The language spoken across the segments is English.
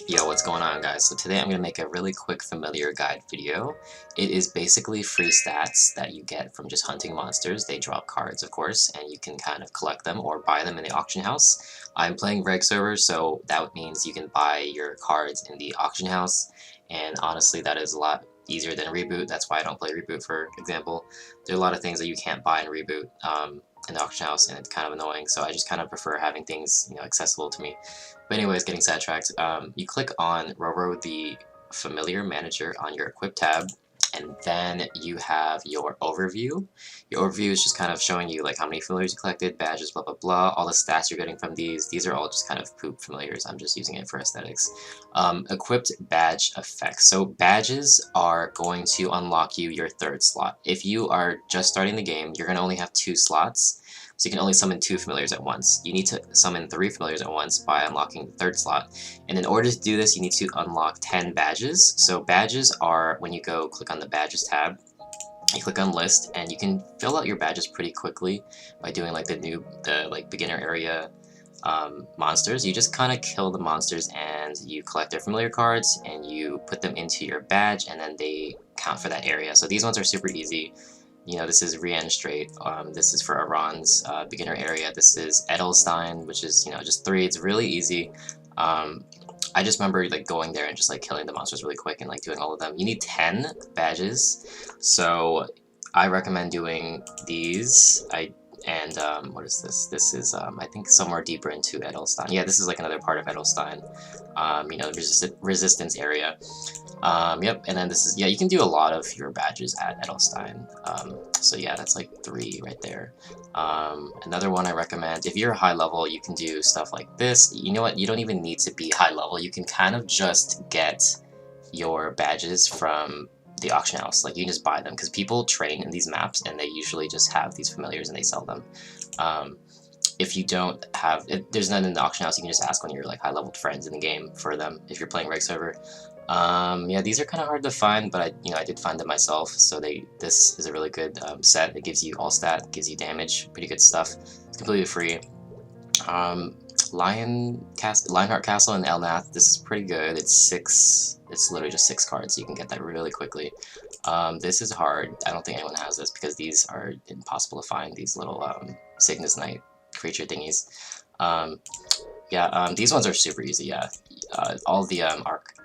Yo, what's going on, guys? So today I'm going to make a really quick familiar guide video. It is basically free stats that you get from just hunting monsters. They drop cards, of course, and you can kind of collect them or buy them in the auction house. I'm playing reg server, so that means you can buy your cards in the auction house, and honestly that is a lot easier than Reboot. That's why I don't play Reboot, for example. There are a lot of things that you can't buy in Reboot in the auction house, and it's kind of annoying, so I just kind of prefer having things, accessible to me. But anyways, getting sidetracked, you click on Roro the Familiar Manager on your Equip tab, and then you have your overview. Your overview is just kind of showing you like how many familiars you collected, badges, blah blah blah, all the stats you're getting from these. These are all just kind of poop familiars. I'm just using it for aesthetics. Equipped badge effects. So badges are going to unlock you your third slot. If you are just starting the game, you're going to only have 2 slots. So you can only summon 2 familiars at once. You need to summon 3 familiars at once by unlocking the third slot. And in order to do this, you need to unlock 10 badges. So badges are, when you go click on the badges tab, you click on list, and you can fill out your badges pretty quickly by doing like the beginner area monsters. You just kind of kill the monsters and you collect their familiar cards and you put them into your badge, and then they count for that area. So these ones are super easy. This is Rien Strait, this is for Iran's beginner area, this is Edelstein, which is, just 3, it's really easy. I just remember like going there and just like killing the monsters really quick and like doing all of them. You need 10 badges, so I recommend doing these. What is this? This is, I think, somewhere deeper into Edelstein. Yeah, this is like another part of Edelstein, resistance area. Yep, and then this is, yeah, you can do a lot of your badges at Edelstein. So yeah, that's like 3 right there. Another one I recommend, if you're high level, you can do stuff like this. You know what, you don't even need to be high level. You can kind of just get your badges from the auction house. Like, you can just buy them, because people train in these maps and they usually just have these familiars and they sell them. If you don't have, if there's none in the auction house, you can just ask one of your like high-leveled friends in the game for them if you're playing reg server. Yeah, these are kind of hard to find, but I did find them myself. So this is a really good set. It gives you all stat, gives you damage, pretty good stuff. It's completely free. Lionheart Castle and Elnath. This is pretty good. It's literally just 6 cards, so you can get that really quickly. This is hard. I don't think anyone has this because these are impossible to find. These little Cygnus Knight creature thingies. These ones are super easy. Yeah, all the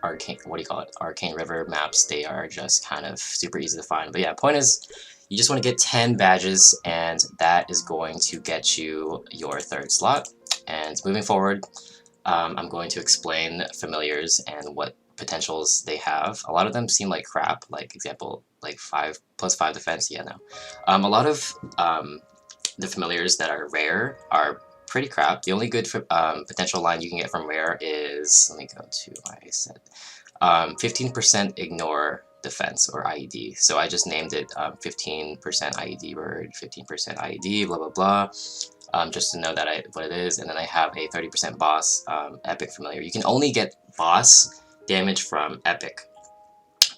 Arcane River maps, they are just kind of super easy to find. But yeah, point is, you just want to get 10 badges, and that is going to get you your third slot. And moving forward, I'm going to explain familiars and what potentials they have. A lot of them seem like crap, like example, like 5 plus 5 defense. Yeah, no. A lot of the familiars that are rare are pretty crap. The only good potential line you can get from rare is, let me go to what I said, 15% ignore defense, or IED. So I just named it 15% IED word, 15% IED, blah blah blah. Just to know that what it is. And then I have a 30% boss epic familiar. You can only get boss damage from epic.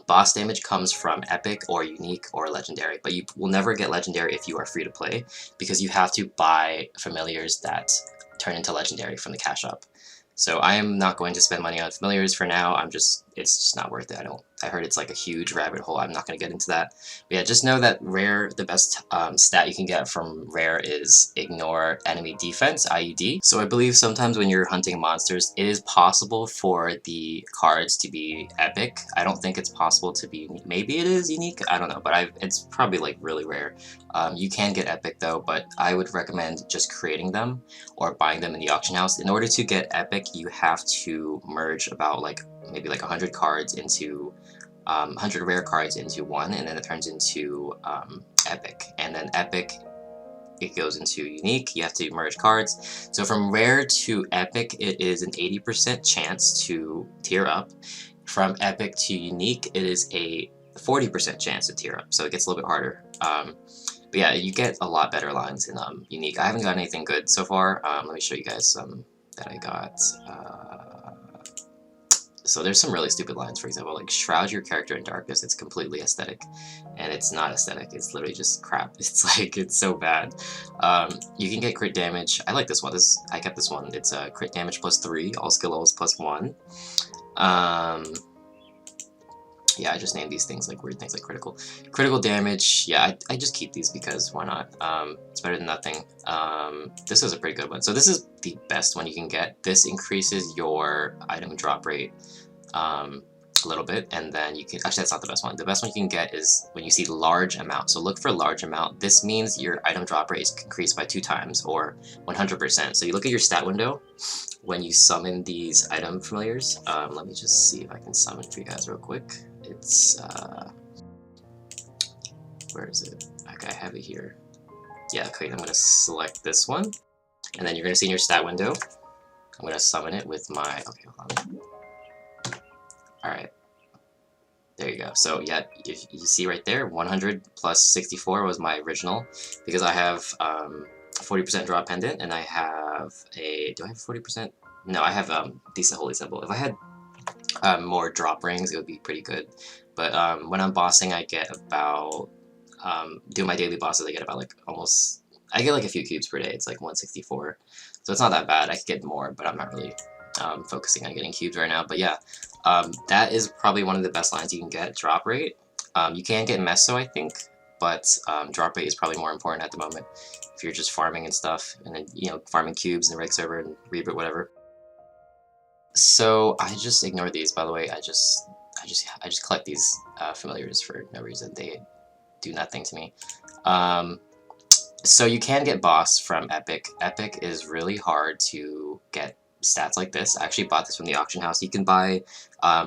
Boss damage comes from epic or unique or legendary, but you will never get legendary if you are free to play, because you have to buy familiars that turn into legendary from the cash shop. So I am not going to spend money on familiars for now. It's just not worth it. I heard it's like a huge rabbit hole. I'm not going to get into that. But yeah, just know that rare, the best stat you can get from rare is ignore enemy defense, IED. So I believe sometimes when you're hunting monsters, it is possible for the cards to be epic. I don't think it's possible to be, maybe it is unique, I don't know, but it's probably like really rare. You can get epic though, but I would recommend just creating them or buying them in the auction house. In order to get epic, you have to merge about maybe 100 cards into 100 rare cards into one, and then it turns into epic, and then epic, it goes into unique. You have to merge cards. So from rare to epic, it is an 80% chance to tier up. From epic to unique, it is a 40% chance to tier up, so it gets a little bit harder. But yeah, you get a lot better lines in unique. I haven't got anything good so far. Let me show you guys some that I got. So there's some really stupid lines, for example, like shroud your character in darkness. It's completely aesthetic, and it's not aesthetic. It's literally just crap. It's like, it's so bad. You can get crit damage. I like this one. I kept this one. It's crit damage plus 3, all skill levels plus 1. Yeah, I just named these things like weird things like critical damage. Yeah, I just keep these because why not? It's better than nothing. This is a pretty good one. So this is the best one you can get. This increases your item drop rate a little bit, and then you can actually, that's not the best one. The best one you can get is when you see large amount. So look for large amount. This means your item drop rate is increased by 2 times or 100%. So you look at your stat window when you summon these item familiars. Let me just see if I can summon for you guys real quick. It's where is it? Okay, I have it here. Yeah, okay, I'm gonna select this one, and then you're gonna see in your stat window, I'm gonna summon it with my, okay, hold on. Alright, there you go. So yeah, if you see right there, 100 plus 64 was my original, because I have 40% drop pendant, and I have a, do I have 40%? No, I have decent holy symbol. If I had more drop rings, it would be pretty good. But when I'm bossing, I get about, doing my daily bosses, I get about like almost, I get like a few cubes per day. It's like 164. So it's not that bad. I could get more, but I'm not really focusing on getting cubes right now. But yeah, that is probably one of the best lines you can get, drop rate. You can get meso, I think, but drop rate is probably more important at the moment if you're just farming and stuff, and then, you know, farming cubes in the reg server and reboot, whatever. So I just ignore these, by the way. I just collect these familiars for no reason. They do nothing to me. So you can get boss from Epic. Epic is really hard to get stats like this. I actually bought this from the auction house. You can buy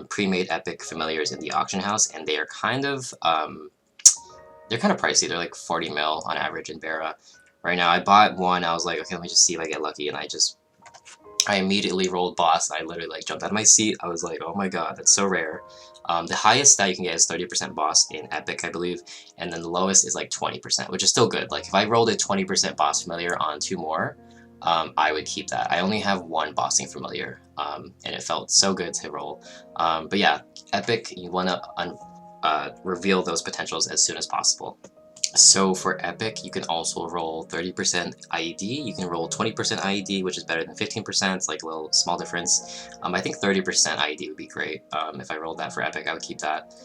pre-made Epic familiars in the auction house, and they are kind of pricey. They're like 40 mil on average in Vera. Right now, I bought one. I was like, okay, let me just see if I get lucky, and I immediately rolled boss. I literally like jumped out of my seat. I was like, oh my god, that's so rare. The highest stat you can get is 30% boss in Epic, I believe, and then the lowest is like 20%, which is still good. Like if I rolled a 20% boss familiar on 2 more, I would keep that. I only have 1 bossing familiar, and it felt so good to roll. But yeah, Epic, you want to reveal those potentials as soon as possible. So for Epic, you can also roll 30% IED, you can roll 20% IED, which is better than 15%, it's like a little small difference. I think 30% IED would be great. If I rolled that for Epic, I would keep that.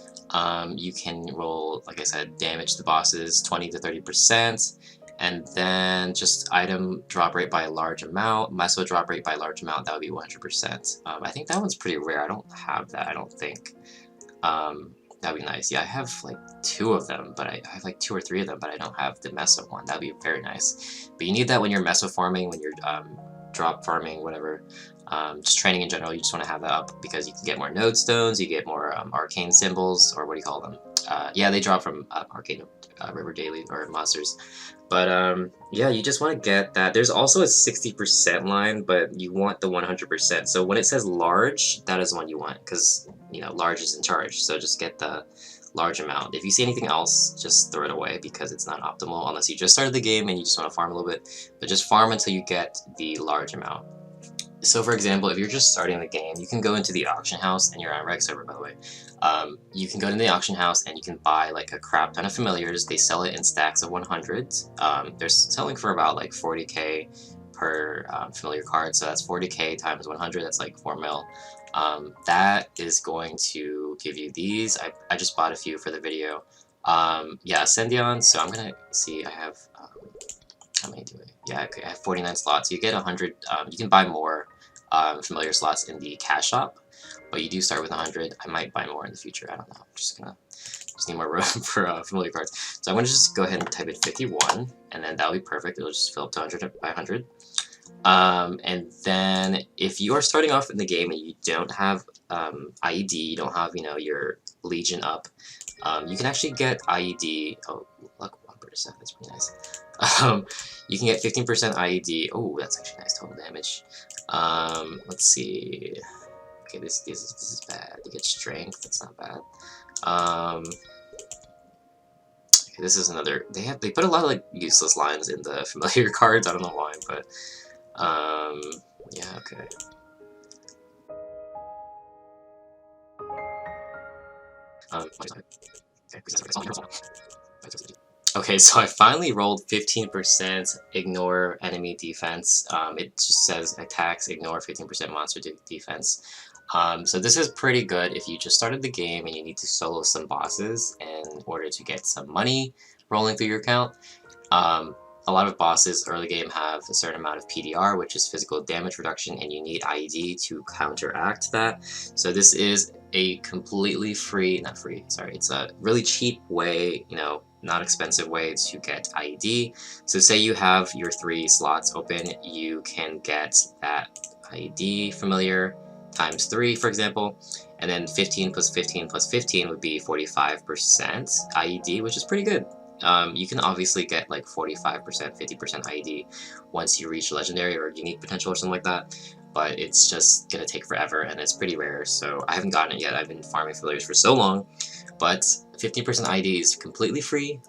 You can roll, like I said, damage to bosses, 20 to 30%, and then just item drop rate by a large amount, meso drop rate by a large amount, that would be 100%. I think that one's pretty rare, I don't have that, I don't think. That'd be nice. Yeah, I have like 2 of them, but I have like 2 or 3 of them, but I don't have the meso one. That'd be very nice. But you need that when you're meso farming, when you're drop farming, whatever. Just training in general, you just want to have that up because you can get more node stones, you get more arcane symbols, or what do you call them? Yeah, they drop from arcane river daily or monsters. But yeah, you just want to get that. There's also a 60% line, but you want the 100%. So when it says large, that is the one you want because, you know, large is in charge. So just get the large amount. If you see anything else, just throw it away because it's not optimal unless you just started the game and you just want to farm a little bit. But just farm until you get the large amount. So for example, if you're just starting the game, you can go into the auction house, and you're on reg server by the way. You can go to the auction house and you can buy like a crap ton of familiars. They sell it in stacks of 100. They're selling for about like 40k per familiar card, so that's 40k times 100, that's like 4 mil. That is going to give you these. I just bought a few for the video. Yeah, Ascendion, so I'm gonna see, I have, how many do I? Yeah, okay, I have 49 slots. You get 100, you can buy more familiar slots in the cash shop, but you do start with 100. I might buy more in the future, I don't know. I'm just need more room for familiar cards. So I'm gonna just go ahead and type in 51, and then that'll be perfect. It'll just fill up to 100 by 100. And then if you are starting off in the game and you don't have IED, you don't have, you know, your Legion up, you can actually get IED. Oh, luck 1%, that's pretty nice. You can get 15% IED. Oh, that's actually nice total damage. Let's see. Okay, this is bad. You get strength. That's not bad. Okay, this is another. They put a lot of like useless lines in the familiar cards. I don't know why, but yeah, okay. Okay, so I finally rolled 15% ignore enemy defense. It just says attacks ignore 15% monster defense. So this is pretty good if you just started the game and you need to solo some bosses in order to get some money rolling through your account. A lot of bosses early game have a certain amount of PDR, which is physical damage reduction, and you need IED to counteract that. So this is a completely free, not free, sorry, it's a really cheap way, you know, not expensive way to get IED. So say you have your 3 slots open, you can get that IED familiar times 3, for example, and then 15 plus 15 plus 15 would be 45% IED, which is pretty good. You can obviously get like 45%, 50% IED once you reach legendary or unique potential or something like that, but it's just gonna take forever and it's pretty rare, so I haven't gotten it yet. I've been farming familiars for so long, but 15% IED is completely free.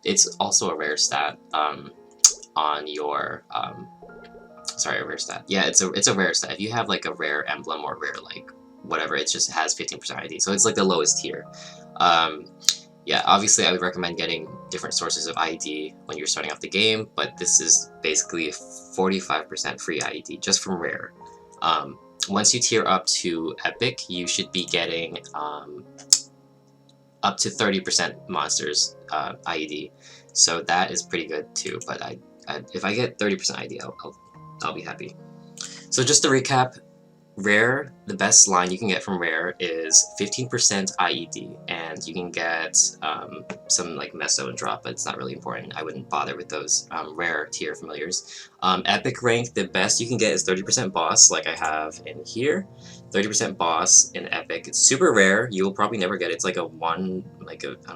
It's also a rare stat on your sorry, a rare stat. Yeah, it's a rare stat. If you have like a rare emblem or rare like whatever, it just has 15% IED, so it's like the lowest tier. Yeah, obviously I would recommend getting different sources of IED when you're starting off the game, but this is basically 45% free IED just from rare. Once you tier up to epic, you should be getting up to 30% monsters IED, so that is pretty good too. But if I get 30% IED, I'll be happy. So just to recap, rare, the best line you can get from rare is 15% IED, and you can get some like meso and drop, but it's not really important. I wouldn't bother with those rare tier familiars. Epic rank, the best you can get is 30% boss, like I have in here. 30% boss in epic. It's super rare. You will probably never get it. It's like a I don't know,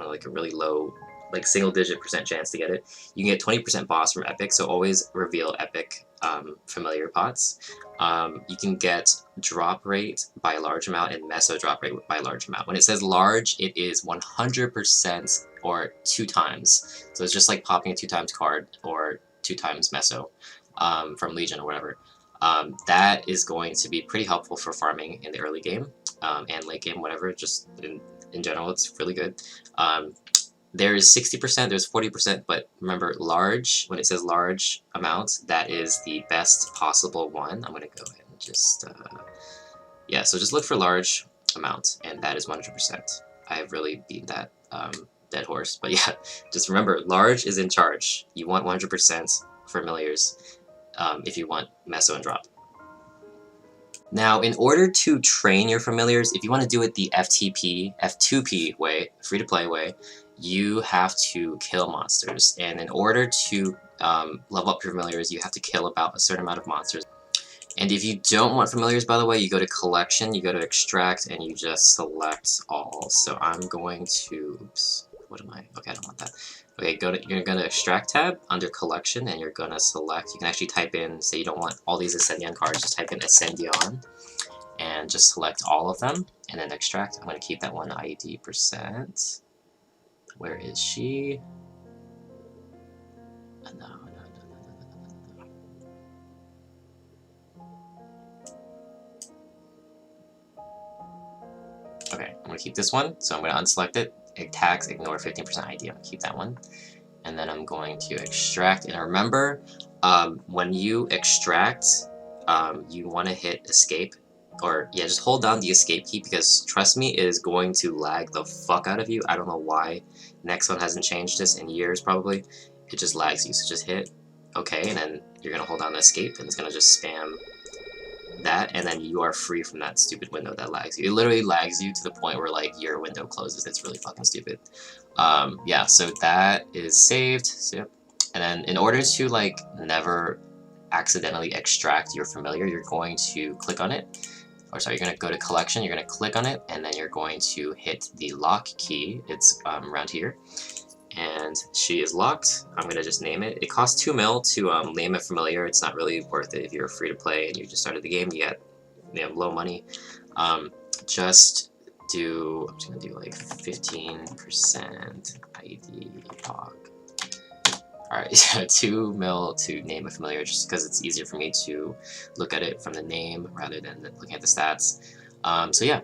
like a really low, like single-digit % chance to get it. You can get 20% boss from epic, so always reveal epic familiar pots. You can get drop rate by a large amount and meso drop rate by a large amount. When it says large, it is 100% or 2 times. So it's just like popping a 2 times card or 2 times meso from Legion or whatever. That is going to be pretty helpful for farming in the early game and late game, whatever. Just in general, it's really good. There's 60%, there's 40%, but remember, large, when it says large amount, that is the best possible one. I'm going to go ahead and just, yeah, so just look for large amount, and that is 100%. I have really beaten that dead horse, but yeah, just remember, large is in charge. You want 100% familiars if you want meso and drop. Now, in order to train your familiars, if you want to do it the F2P way, free-to-play way, you have to kill monsters, and in order to level up your familiars, you have to kill about a certain amount of monsters. And if you don't want familiars, by the way, you go to collection, you go to extract, and you just select all. So I'm going to, oops, what am I? Okay, I don't want that. Okay, you're gonna extract tab under collection, and you're gonna select. You can actually type in, say you don't want all these Ascendion cards, just type in Ascendion, and just select all of them, and then extract. I'm gonna keep that one IED %. Where is she? No. Okay, I'm gonna keep this one, so I'm gonna unselect it. Tags, ignore 15% IED. I'm gonna keep that one. And then I'm going to extract. And remember, when you extract, you want to hit escape. Or, yeah, just hold down the escape key, because trust me, it is going to lag the fuck out of you. I don't know why. Next one hasn't changed this in years, probably. It just lags you, so just hit OK, and then you're going to hold down the escape, and it's going to just spam that, and then you are free from that stupid window that lags you. It literally lags you to the point where, like, your window closes. It's really fucking stupid. Yeah, so that is saved. So, yep. And then in order to, like, never accidentally extract your familiar, you're going to click on it. Or sorry, you're going to go to collection, you're going to click on it, and then you're going to hit the lock key. It's around here. And she is locked. I'm going to just name it. It costs 2 mil to name a familiar. It's not really worth it if you're free to play and you just started the game. You get low money. Just do, I'm just going to do like 15% IED hog. Alright, 2 mil to name a familiar, just because it's easier for me to look at it from the name rather than looking at the stats. So yeah,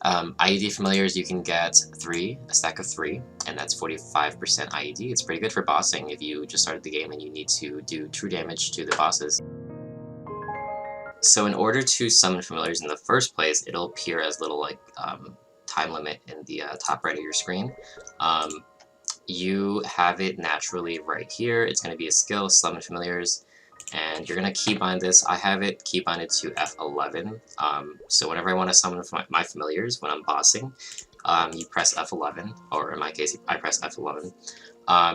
IED familiars you can get 3, a stack of 3, and that's 45% IED. It's pretty good for bossing if you just started the game and you need to do true damage to the bosses. So in order to summon familiars in the first place, it'll appear as little like time limit in the top right of your screen. You have it naturally right here. It's going to be a skill, summon familiars, and you're going to keybind this. I have it keybinded to F11. So whenever I want to summon my familiars when I'm bossing, you press F11, or in my case, I press F11.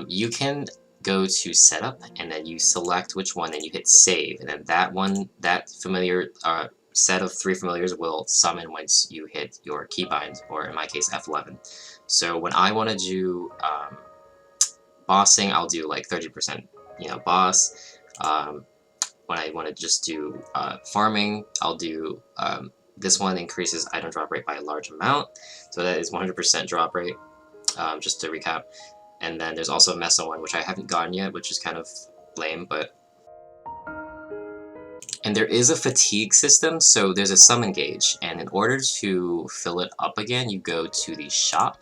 You can go to setup, and then you select which one, and you hit save, and then that familiar set of 3 familiars will summon once you hit your keybind, or in my case F11. So when I want to do bossing, I'll do like 30%, boss. When I want to just do farming, I'll do this one increases item drop rate by a large amount, so that is 100% drop rate, just to recap. And then there's also a meso one, which I haven't gotten yet, which is kind of lame, but... And there is a fatigue system, so there's a summon gauge, and in order to fill it up again, you go to the shop,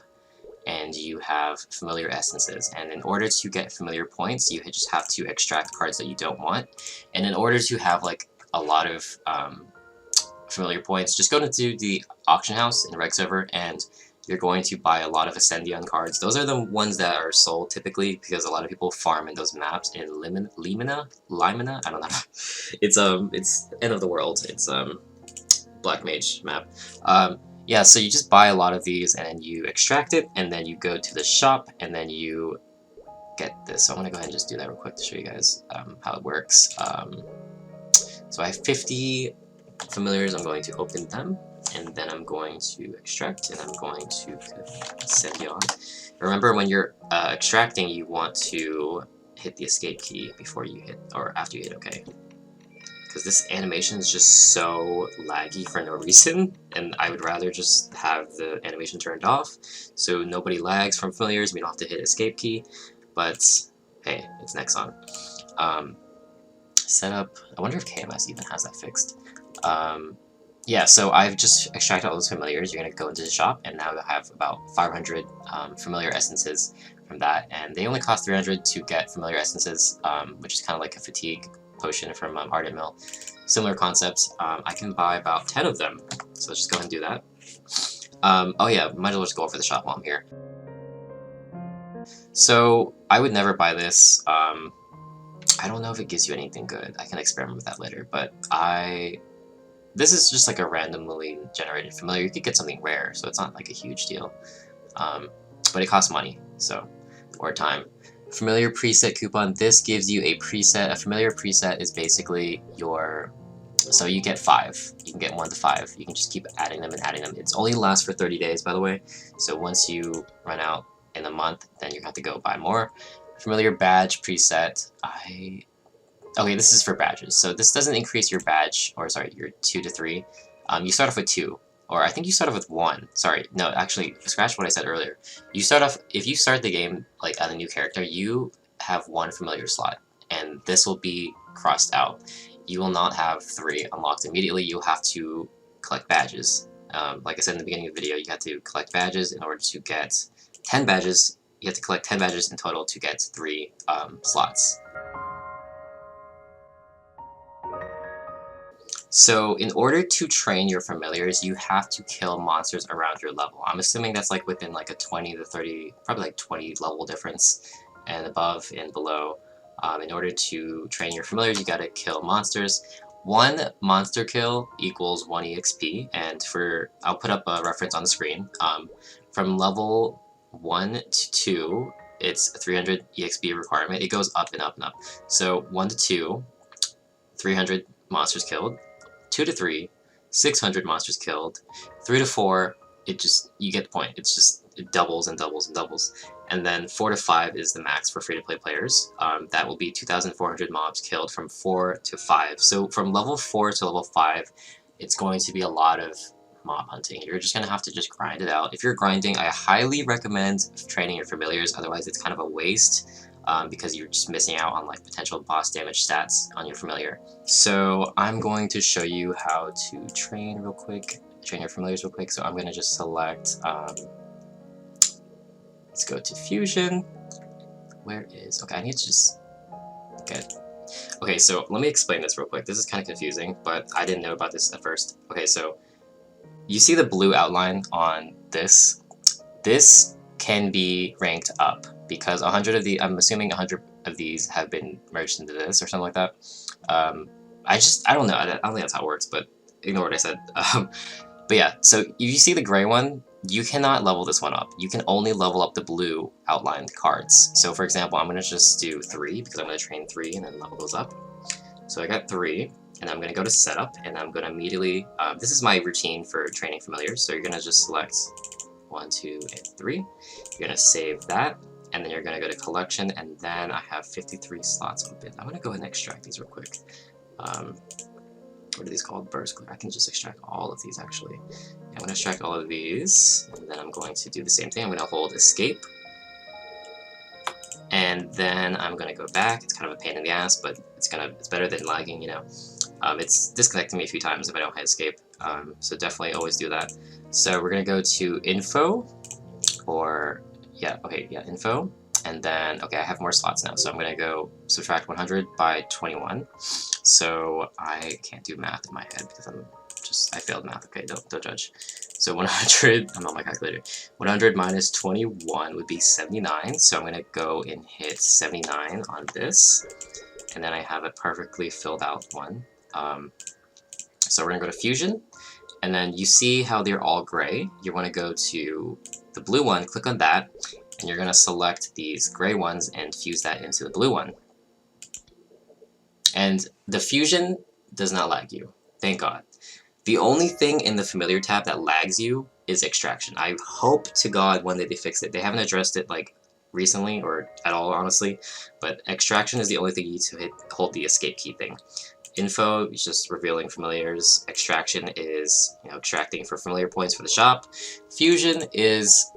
and you have familiar essences. And in order to get familiar points, you just have to extract cards that you don't want. And in order to have like a lot of familiar points, just go to the auction house in Reg server, and you're going to buy a lot of Ascendion cards. Those are the ones that are sold typically because a lot of people farm in those maps in Limina? I don't know. It's end of the world. It's Black Mage map. Yeah, so you just buy a lot of these and then you extract it, and then you go to the shop, and then you get this. So I'm gonna go ahead and just do that real quick to show you guys how it works. So I have 50 familiars. I'm going to open them, and then I'm going to extract, and I'm going to send you on. Remember, when you're extracting, you want to hit the escape key before you hit, or after you hit OK. Because this animation is just so laggy for no reason, and I would rather just have the animation turned off, so nobody lags from familiars, we don't have to hit escape key, but hey, it's Nexon. Setup, I wonder if KMS even has that fixed. Yeah, so I've just extracted all those familiars. You're going to go into the shop, and now you'll have about 500 familiar essences from that, and they only cost 300 to get familiar essences, which is kind of like a fatigue potion from Ardent Mill. Similar concept. I can buy about 10 of them, so let's just go ahead and do that. Oh yeah, might as well just go over the shop while I'm here. So I would never buy this. I don't know if it gives you anything good. I can experiment with that later, but this is just like a randomly generated familiar. You could get something rare, so it's not like a huge deal. But it costs money, so, or time. Familiar preset coupon. This gives you a preset. A familiar preset is basically your... So you get 5. You can get 1 to 5. You can just keep adding them and adding them. It's only lasts for 30 days, by the way. So once you run out in a month, then you have to go buy more. Familiar badge preset. Okay, this is for badges. So this doesn't increase your badge, or sorry, your 2 to 3. You start off with 2. Or I think you start off with 1. Sorry, no, actually, scratch what I said earlier. You start off, if you start the game like as a new character, you have 1 familiar slot, and this will be crossed out. You will not have 3 unlocked immediately. You'll have to collect badges. Like I said in the beginning of the video, you have to collect badges in order to get 10 badges. You have to collect 10 badges in total to get 3 slots. So in order to train your familiars, you have to kill monsters around your level. I'm assuming that's like within like a 20 to 30, probably like 20 level difference and above and below. In order to train your familiars, you gotta kill monsters. 1 monster kill equals 1 EXP, and I'll put up a reference on the screen. From level 1 to 2, it's a 300 EXP requirement. It goes up and up and up. So 1 to 2, 300 monsters killed. 2 to 3, 600 monsters killed. 3 to 4, you get the point. It doubles and doubles and doubles. And then 4 to 5 is the max for free-to-play players. That will be 2,400 mobs killed from 4 to 5. So from level 4 to level 5, it's going to be a lot of mob hunting. You're just going to have to just grind it out. If you're grinding, I highly recommend training your familiars, otherwise it's kind of a waste. Because you're just missing out on like potential boss damage stats on your familiar. So I'm going to show you how to train real quick, train your familiars real quick. So I'm going to just select, let's go to Fusion. Where is, okay, I need to just get Okay, so let me explain this real quick. This is kind of confusing, but I didn't know about this at first. Okay, so you see the blue outline on this? This can be ranked up because 100 of the, I'm assuming 100 of these have been merged into this or something like that. I don't know. I don't think that's how it works, but ignore what I said. But yeah, so you see the gray one, you cannot level this one up. You can only level up the blue outlined cards. So for example, I'm going to just do 3 because I'm going to train 3 and then level those up. So I got 3, and I'm going to go to setup, and I'm going to immediately, this is my routine for training familiars, so you're going to just select 1, 2, and 3. You're going to save that, and then you're going to go to collection, and then I have 53 slots open. I'm going to go ahead and extract these real quick. What are these called? Burst clear. I can just extract all of these actually. I'm going to extract all of these, and then I'm going to do the same thing. I'm going to hold escape, and then I'm going to go back. It's kind of a pain in the ass, but it's better than lagging, you know. It's disconnecting me a few times if I don't hit escape, so definitely always do that. So we're going to go to info, or info, and then, okay, I have more slots now, so I'm going to go subtract 100 by 21. So I can't do math in my head because I failed math. Okay, don't judge. So 100, I'm on my calculator. 100 minus 21 would be 79. So I'm gonna go and hit 79 on this, and then I have a perfectly filled out one. So we're gonna go to Fusion, and then you see how they're all gray. You want to go to the blue one, click on that, and you're gonna select these gray ones and fuse that into the blue one. And the fusion does not lag you, thank God. The only thing in the familiar tab that lags you is extraction. I hope to God one day they fix it. They haven't addressed it like recently or at all, honestly, but extraction is the only thing you need to hold the escape key thing. Info is just revealing familiars. Extraction is, you know, extracting for familiar points for the shop. Fusion is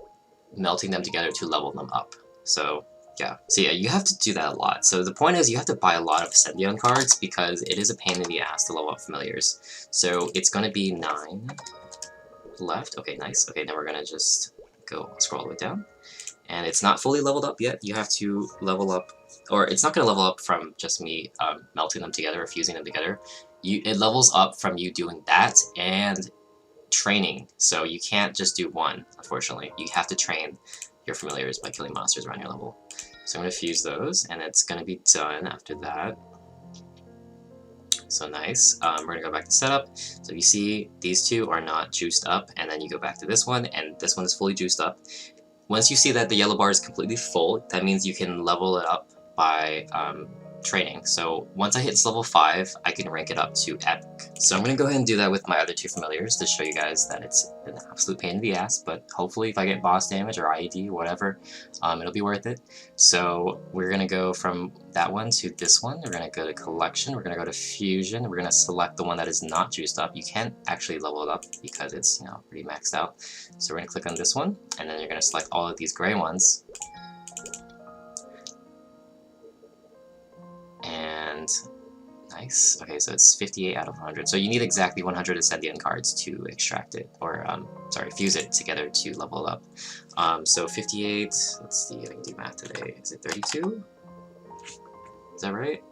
melting them together to level them up. So yeah, you have to do that a lot. So the point is you have to buy a lot of Ascendion cards because it is a pain in the ass to level up familiars. So it's going to be 9 left. Okay, nice. Okay, now we're going to just go scroll all the way down. And it's not fully leveled up yet. You have to level up, or it's not going to level up from just me melting them together or fusing them together. It levels up from you doing that and training. So you can't just do one, unfortunately. You have to train your familiars by killing monsters around your level. So I'm going to fuse those, and it's going to be done after that. So nice. We're going to go back to setup. So you see these two are not juiced up, and then you go back to this one, and this one is fully juiced up. Once you see that the yellow bar is completely full, that means you can level it up by training. So once I hit level 5, I can rank it up to epic. So I'm going to go ahead and do that with my other 2 familiars to show you guys that it's an absolute pain in the ass, but hopefully if I get boss damage or IED, whatever, it'll be worth it. So we're going to go from that one to this one. We're going to go to collection, we're going to go to fusion, we're going to select the one that is not juiced up. You can't actually level it up because it's, you know, pretty maxed out. So we're going to click on this one, and then you're going to select all of these gray ones. And nice. Okay, so it's 58 out of 100. So you need exactly 100 Ascendion cards to extract it, or fuse it together to level it up. So 58, let's see if I can do math today. Is it 32? Is that right?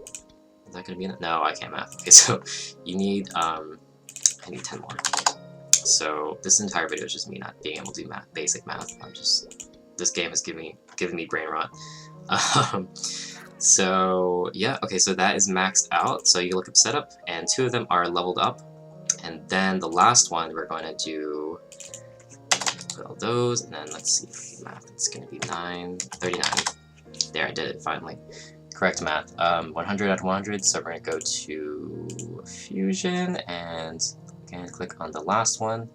Is that gonna be enough? No, I can't math. Okay, so you need, I need 10 more. So this entire video is just me not being able to do math, basic math. This game is giving me brain rot. So yeah, okay, so that is maxed out. So you look up setup, and 2 of them are leveled up, and then the last one we're going to do, put all those, and then let's see if I can math. It's going to be 39. There, I did it finally. Correct math. 100 out of 100. So we're going to go to fusion, and again click on the last one.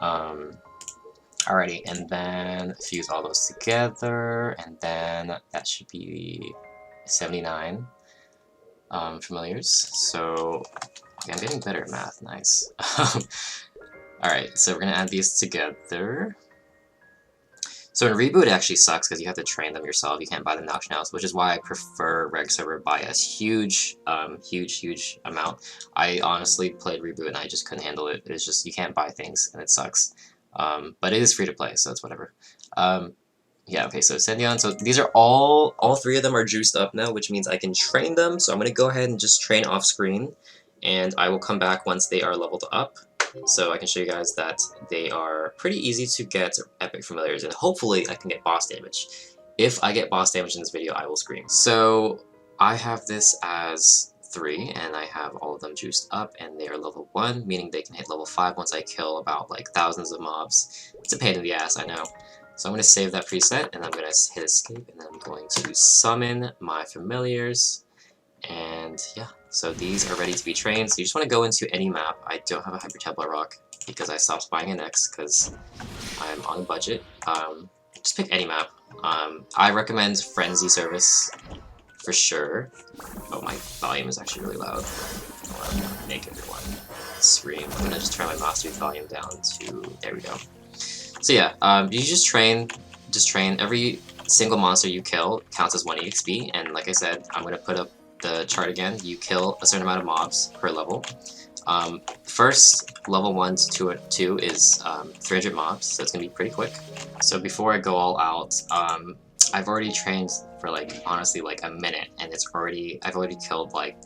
Alrighty, and then fuse all those together, and then that should be 79 familiars. So okay, I'm getting better at math. Nice. Alright, so we're gonna add these together. So in Reboot it actually sucks because you have to train them yourself. You can't buy them auction house, which is why I prefer Reg Server by a huge amount. I honestly played Reboot and I just couldn't handle it. It's just you can't buy things and it sucks. But it is free to play, so it's whatever. Yeah, okay, so Sendion, so these are all three of them are juiced up now, which means I can train them, so I'm gonna go ahead and just train off screen, and I will come back once they are leveled up, so I can show you guys that they are pretty easy to get epic familiars, and hopefully I can get boss damage. If I get boss damage in this video, I will scream. So I have this as 3, and I have all of them juiced up, and they are level 1, meaning they can hit level 5 once I kill about like thousands of mobs. It's a pain in the ass, I know. So I'm going to save that preset, and I'm going to hit escape, and then I'm going to summon my familiars, and yeah, so these are ready to be trained. So you just want to go into any map. I don't have a Hyper Tablet Rock because I stopped buying an X because I'm on a budget. Just pick any map. I recommend Frenzy Service for sure. Oh, my volume is actually really loud. I'm going to make everyone scream. I'm going to just turn my MapleStory volume down to, there we go. So yeah, you just train every single monster you kill counts as 1 EXP, and like I said, I'm going to put up the chart again. You kill a certain amount of mobs per level. First, level 1 to 2 is 300 mobs, so it's going to be pretty quick. So before I go all out, I've already trained for like, honestly, like a minute, and I've already killed like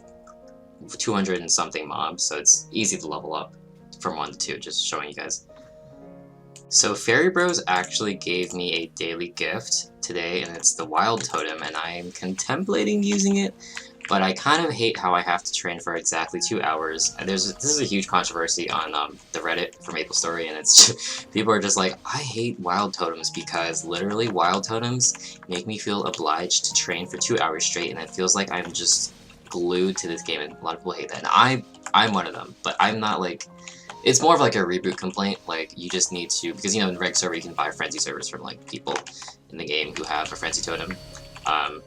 200 and something mobs, so it's easy to level up from 1 to 2, just showing you guys. So Fairy Bros actually gave me a daily gift today, and it's the Wild Totem, and I'm contemplating using it, but I kind of hate how I have to train for exactly 2 hours. This is a huge controversy on the Reddit for MapleStory, and it's just, people are just like, I hate Wild Totems because literally Wild Totems make me feel obliged to train for 2 hours straight, and it feels like I'm just glued to this game, and a lot of people hate that, and I'm one of them, but I'm not like... It's more of like a reboot complaint, like you just need to, because you know in Reg server you can buy Frenzy servers from like people in the game who have a Frenzy Totem, and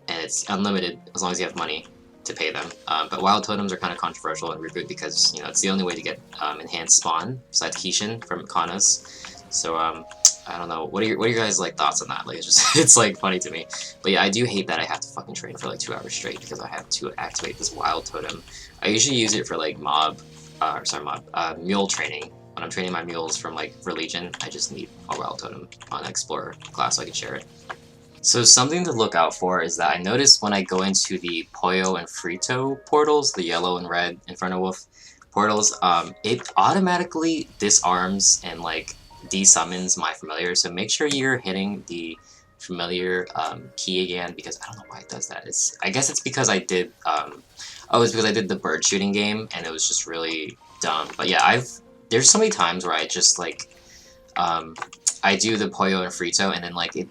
it's unlimited as long as you have money to pay them, but Wild Totems are kind of controversial in reboot because, you know, it's the only way to get enhanced spawn, besides Kishin from Kanas, so I don't know, what are your guys like thoughts on that? Like, it's just, it's like funny to me, but yeah, I do hate that I have to fucking train for like 2 hours straight because I have to activate this Wild Totem. I usually use it for like mule training. When I'm training my mules from like for Legion, I just need a Wild Totem on Explorer class so I can share it. So something to look out for is that I noticed when I go into the Pollo and Frito portals, the yellow and red Inferno Wolf portals, it automatically disarms and like desummons my familiar, so make sure you're hitting the familiar key again, because I don't know why it does that. I guess it's because I did it's because I did the bird shooting game, and it was just really dumb. But yeah, there's so many times where I just like, I do the Pollo and Frito, and then like it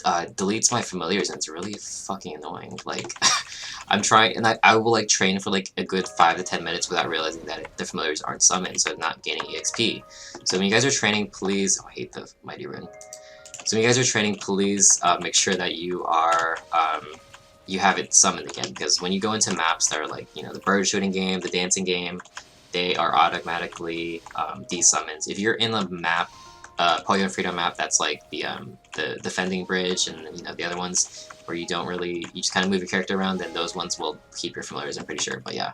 deletes my familiars, and it's really fucking annoying. Like, I'm trying, and I will like train for like a good 5 to 10 minutes without realizing that the familiars aren't summoned, so I'm not gaining EXP. So when you guys are training, please, oh, I hate the Mighty Rune. So when you guys are training, please make sure that you are, you have it summoned again, because when you go into maps that are like, you know, the bird shooting game, the dancing game, they are automatically desummoned. If you're in a map, Pollo and Frito map that's like the defending bridge and, you know, the other ones where you don't really, you just kind of move your character around, then those ones will keep your familiars, I'm pretty sure, but yeah.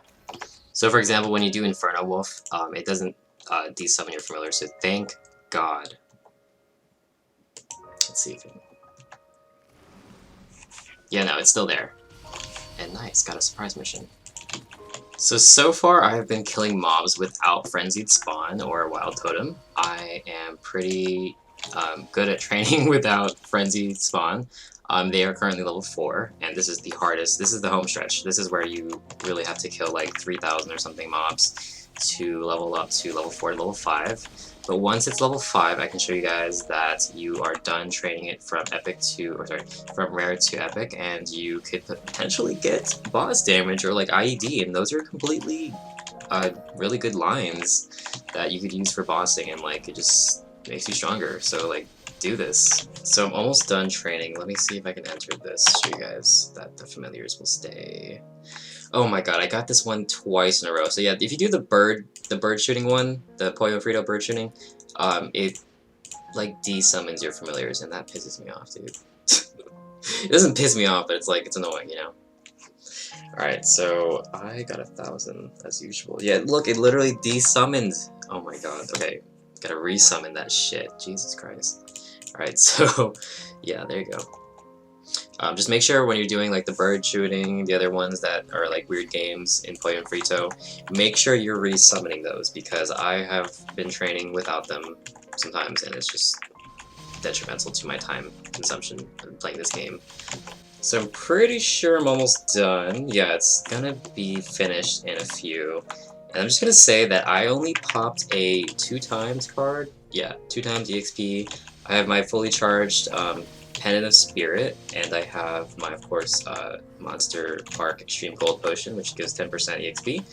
So for example, when you do Inferno Wolf, it doesn't desummon your familiar, so thank God. Let's see if it... Yeah, no, it's still there. And nice, got a surprise mission. So far I have been killing mobs without Frenzied Spawn or Wild Totem. I am pretty good at training without Frenzied Spawn. They are currently level 4, and this is the hardest, this is the home stretch. This is where you really have to kill like 3,000 or something mobs to level up to level 4 to level 5. But once it's level 5, I can show you guys that you are done training it from epic to, or sorry, from rare to epic, and you could potentially get boss damage or like IED, and those are completely really good lines that you could use for bossing, and like it just makes you stronger. So like, do this. So I'm almost done training. Let me see if I can enter this, show you guys that the familiars will stay. Oh my god, I got this one twice in a row. So yeah, if you do the bird shooting one, the Pollo Frito bird shooting, it like desummons your familiars, and that pisses me off, dude. It doesn't piss me off, but it's like, it's annoying, you know? Alright, so I got 1,000 as usual. Yeah, look, it literally desummoned. Oh my god, okay. Gotta resummon that shit. Jesus Christ. Alright, so yeah, there you go. Just make sure when you're doing like the bird shooting, the other ones that are like weird games in Play and Frito, make sure you're resummoning those, because I have been training without them sometimes and it's just detrimental to my time consumption in playing this game. So I'm pretty sure I'm almost done. Yeah, it's gonna be finished in a few. And I'm just gonna say that I only popped a 2x card. Yeah, 2x EXP. I have my fully charged Pendant of Spirit, and I have my, of course, Monster Park Extreme Gold Potion, which gives 10% EXP.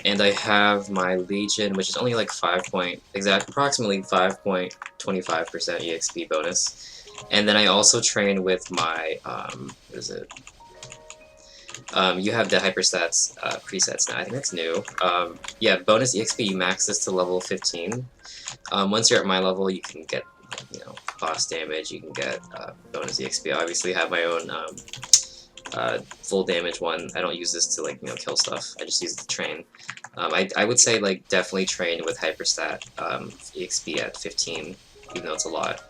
And I have my Legion, which is only like approximately 5.25% EXP bonus. And then I also train with my, what is it? You have the hyperstats presets now. I think that's new. Yeah, bonus EXP, you max this to level 15. Once you're at my level, you can get, you know, boss damage, you can get bonus EXP. I obviously have my own full damage one. I don't use this to, like, you know, kill stuff. I just use it to train. I would say, like, definitely train with hyperstat EXP at 15, even though it's a lot.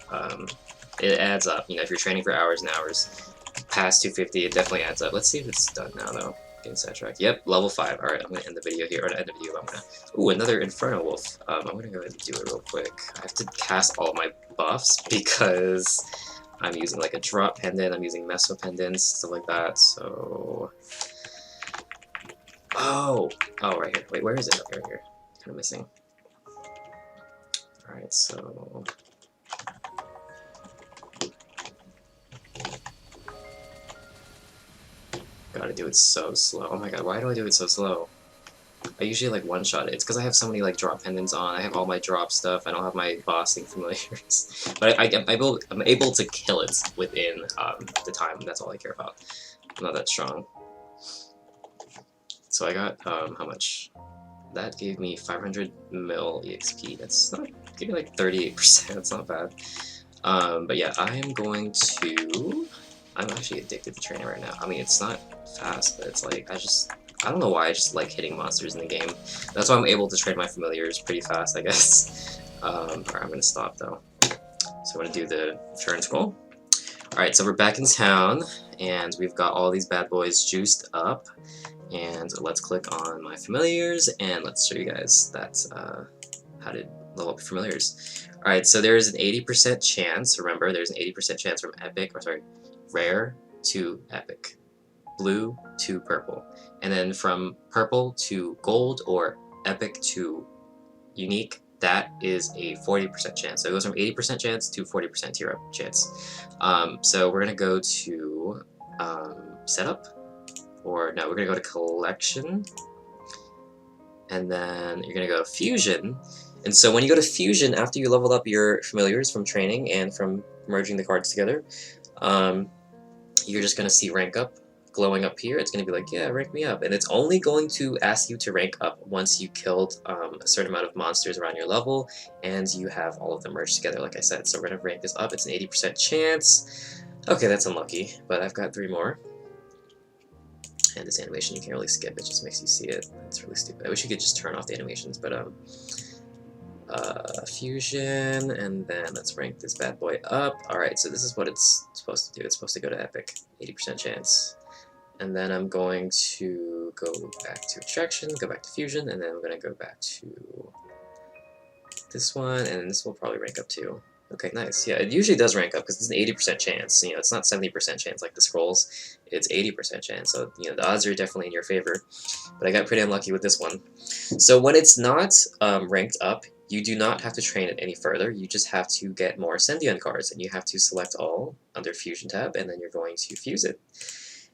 It adds up. You know, if you're training for hours and hours, past 250, it definitely adds up. Let's see if it's done now, though. Getting sidetracked. Yep, level 5. Alright, I'm gonna end the video here. Or not end the video, I'm gonna... Ooh, another Inferno Wolf. I'm gonna go ahead and do it real quick. I have to cast all my buffs because I'm using, like, a drop pendant, I'm using meso pendants, stuff like that, so... Oh! Oh, right here. Wait, where is it? Okay, right here. Kind of missing. Alright, so... Gotta do it so slow. Oh my god, why do I do it so slow? I usually like one-shot it. It's because I have so many like drop pendants on. I have all my drop stuff. I don't have my bossing familiars. But I'm able to kill it within the time. That's all I care about. I'm not that strong. So I got, how much? That gave me 500 mil EXP. That's not, give me like 38%. That's not bad. But yeah, I am going to... I'm actually addicted to training right now. I mean, it's not fast, but it's like, I don't know why, I just like hitting monsters in the game. That's why I'm able to train my familiars pretty fast, I guess. Alright, I'm gonna stop though. So I'm gonna do the turn scroll. Alright, so we're back in town, and we've got all these bad boys juiced up. And let's click on my familiars, and let's show you guys that, how to level up familiars. Alright, so there's an 80% chance, remember, there's an 80% chance from rare to epic, blue to purple, and then from purple to gold or epic to unique, that is a 40% chance. So it goes from 80% chance to 40% tier up chance. So we're gonna go to setup, or no, we're gonna go to collection, and then you're gonna go to fusion. And so when you go to fusion, after you leveled up your familiars from training and from merging the cards together, you're just going to see rank up glowing up here. It's going to be like, yeah, rank me up. And it's only going to ask you to rank up once you killed a certain amount of monsters around your level and you have all of them merged together, like I said. So we're going to rank this up. It's an 80% chance. Okay, that's unlucky, but I've got 3 more. And this animation you can't really skip. It just makes you see it. It's really stupid. I wish you could just turn off the animations, but fusion, and then let's rank this bad boy up. Alright, so this is what it's supposed to do. It's supposed to go to epic, 80% chance. And then I'm going to go back to extraction, go back to fusion, and then I'm going to go back to this one, and this will probably rank up too. Okay, nice. Yeah, it usually does rank up because it's an 80% chance. You know, it's not 70% chance like the scrolls. It's 80% chance. So, you know, the odds are definitely in your favor. But I got pretty unlucky with this one. So when it's not ranked up, you do not have to train it any further. You just have to get more Ascendion cards, and you have to select all under Fusion tab, and then you're going to fuse it.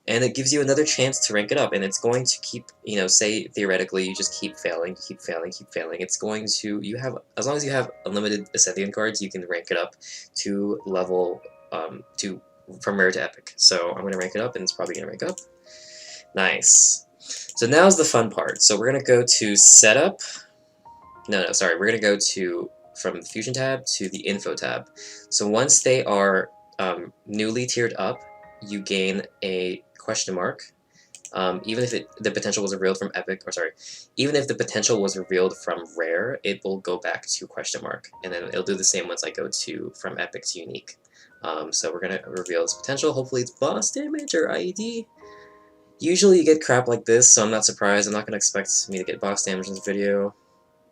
And it gives you another chance to rank it up, and it's going to keep, you know, say theoretically you just keep failing, keep failing, keep failing. It's going to, you have, as long as you have unlimited Ascendion cards, you can rank it up to level, from rare to epic. So I'm going to rank it up, and it's probably going to rank up. Nice. So now's the fun part. So we're going to go to setup. No, sorry, we're going to go to, from the Fusion tab to the Info tab. So once they are newly tiered up, you gain a question mark, Even if the potential was revealed from epic, or sorry, even if the potential was revealed from rare, it will go back to question mark, and then it'll do the same once I go to from epic to unique. So we're gonna reveal its potential. Hopefully it's boss damage or IED. Usually you get crap like this, so I'm not surprised. I'm not gonna expect me to get boss damage in this video.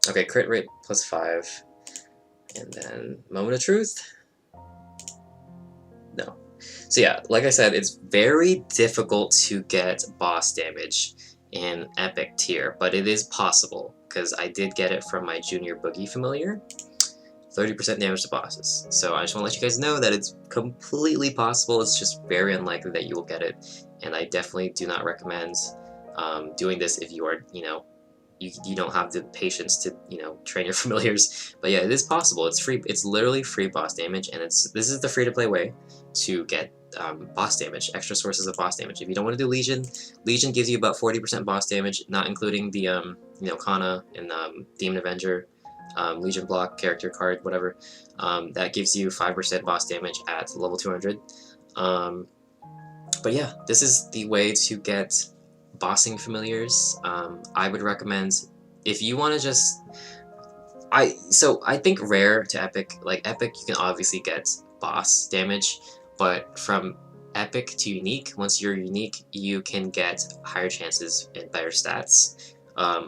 Okay, crit rate +5, and then moment of truth. No. So yeah, like I said, it's very difficult to get boss damage in epic tier, but it is possible, because I did get it from my junior boogie familiar. 30% damage to bosses. So I just want to let you guys know that it's completely possible. It's just very unlikely that you will get it, and I definitely do not recommend doing this if you are, you don't have the patience to, train your familiars. But yeah, it is possible. It's free. It's literally free boss damage, and this is the free-to-play way to get boss damage, extra sources of boss damage. If you don't want to do Legion, Legion gives you about 40% boss damage, not including the Kana and Demon Avenger. Legion block, character card, whatever. That gives you 5% boss damage at level 200. But yeah, this is the way to get bossing familiars. I would recommend, if you want to just... I think rare to epic, like epic you can obviously get boss damage, but from epic to unique, once you're unique, you can get higher chances and better stats,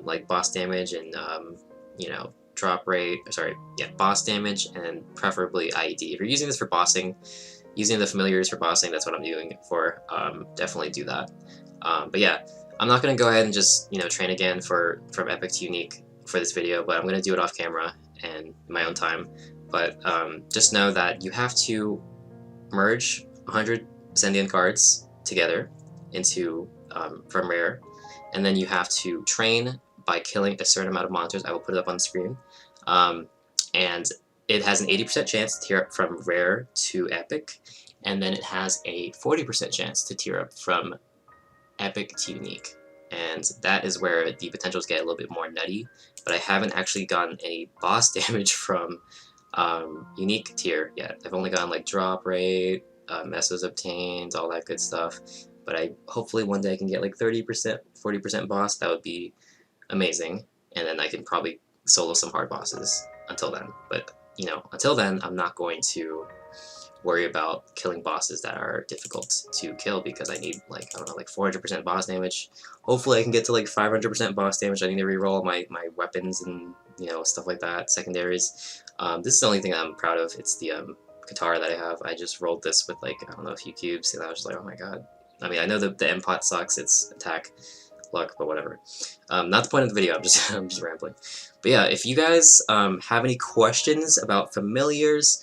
like boss damage and, drop rate, boss damage, and preferably IED. If you're using this for bossing, using the familiars for bossing, that's what I'm doing it for. Definitely do that. But yeah, I'm not going to go ahead and just, train again from epic to unique for this video, but I'm going to do it off camera and in my own time. But just know that you have to merge 100 Zendian cards together into from rare, and then you have to train by killing a certain amount of monsters. I will put it up on the screen. And it has an 80% chance to tier up from rare to epic, and then it has a 40% chance to tier up from epic to unique. And that is where the potentials get a little bit more nutty, but I haven't actually gotten any boss damage from unique tier yet. I've only gotten like drop rate, mesos obtained, all that good stuff. But I hopefully one day I can get like 30%, 40% boss. That would be amazing, and then I can probably solo some hard bosses until then. But until then, I'm not going to worry about killing bosses that are difficult to kill, because I need like 400% boss damage. Hopefully I can get to like 500% boss damage. I need to reroll my weapons and stuff like that, secondaries. This is the only thing I'm proud of. It's the Katara that I have. I just rolled this with like, I don't know, a few cubes, and I was just like, oh my god. I mean, I know the M pot sucks, it's attack luck, but whatever. Not the point of the video, I'm just rambling. But yeah, if you guys have any questions about familiars,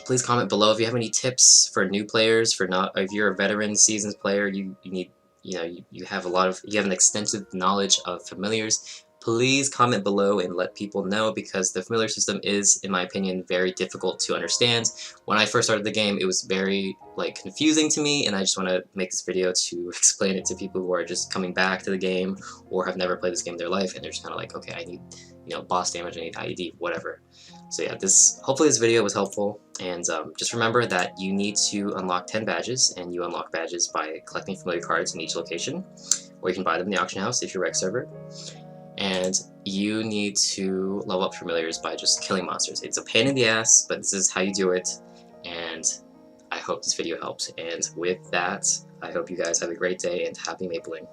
please comment below. If you have any tips for new players, if you're a veteran seasons player, you need, you have an extensive knowledge of familiars, please comment below and let people know, because the familiar system is, in my opinion, very difficult to understand. When I first started the game, it was very confusing to me, and I just want to make this video to explain it to people who are just coming back to the game or have never played this game in their life, and they're just kind of like, okay, I need boss damage, I need IED, whatever. So yeah, hopefully this video was helpful, and just remember that you need to unlock 10 badges, and you unlock badges by collecting familiar cards in each location, or you can buy them in the auction house if you're reg server. And you need to level up familiars by just killing monsters. It's a pain in the ass, but this is how you do it, and I hope this video helped. And with that, I hope you guys have a great day, and happy mapling.